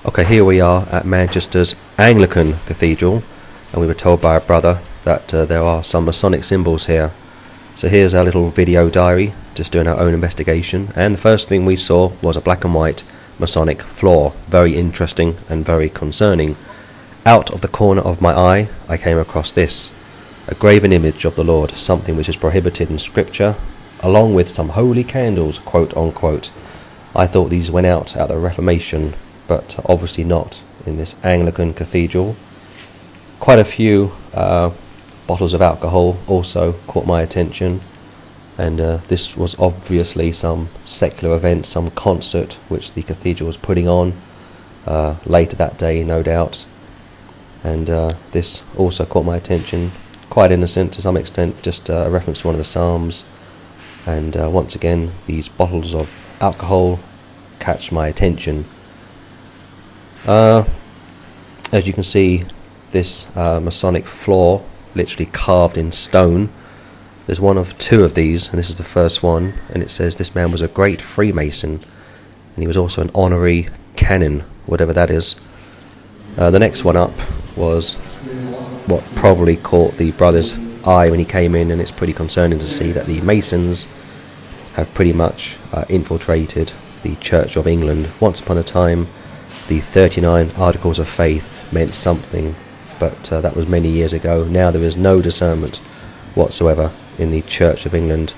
Okay, here we are at Manchester's Anglican Cathedral, and we were told by our brother that there are some Masonic symbols here. So here's our little video diary, just doing our own investigation, and the first thing we saw was a black and white Masonic floor. Very interesting and very concerning. Out of the corner of my eye I came across this, a graven image of the Lord, something which is prohibited in scripture, along with some holy candles, quote unquote. I thought these went out at the Reformation, but obviously not in this Anglican Cathedral. Quite a few bottles of alcohol also caught my attention, and this was obviously some secular event, some concert which the cathedral was putting on later that day, no doubt. And this also caught my attention, quite innocent to some extent, just a reference to one of the Psalms. And once again, these bottles of alcohol catch my attention. As you can see, this Masonic floor, literally carved in stone. There's one of two of these, and this is the first one, and it says this man was a great Freemason, and he was also an honorary canon, whatever that is. The next one up was what probably caught the brother's eye when he came in, and it's pretty concerning to see that the Masons have pretty much infiltrated the Church of England. Once upon a time, the 39 Articles of Faith meant something, but that was many years ago. Now there is no discernment whatsoever in the Church of England,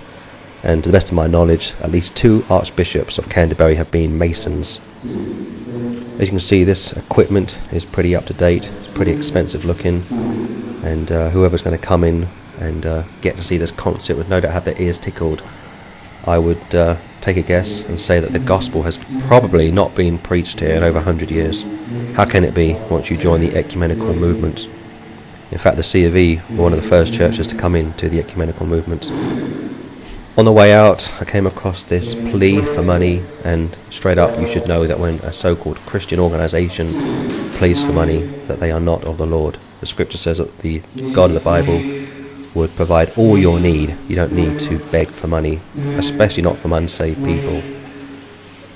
and to the best of my knowledge, at least 2 Archbishops of Canterbury have been Masons. As you can see, this equipment is pretty up to date, it's pretty expensive looking, and whoever's going to come in and get to see this concert would no doubt have their ears tickled. I would take a guess and say that the gospel has probably not been preached here in over 100 years. How can it be once you join the Ecumenical movement? In fact, the C of E were one of the first churches to come into the Ecumenical movement. On the way out, I came across this plea for money, and straight up you should know that when a so-called Christian organisation pleads for money, that they are not of the Lord. The scripture says that the God of the Bible would provide all your need. You don't need to beg for money, especially not from unsaved people.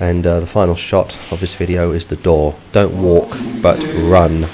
And the final shot of this video is the door. Don't walk, but run.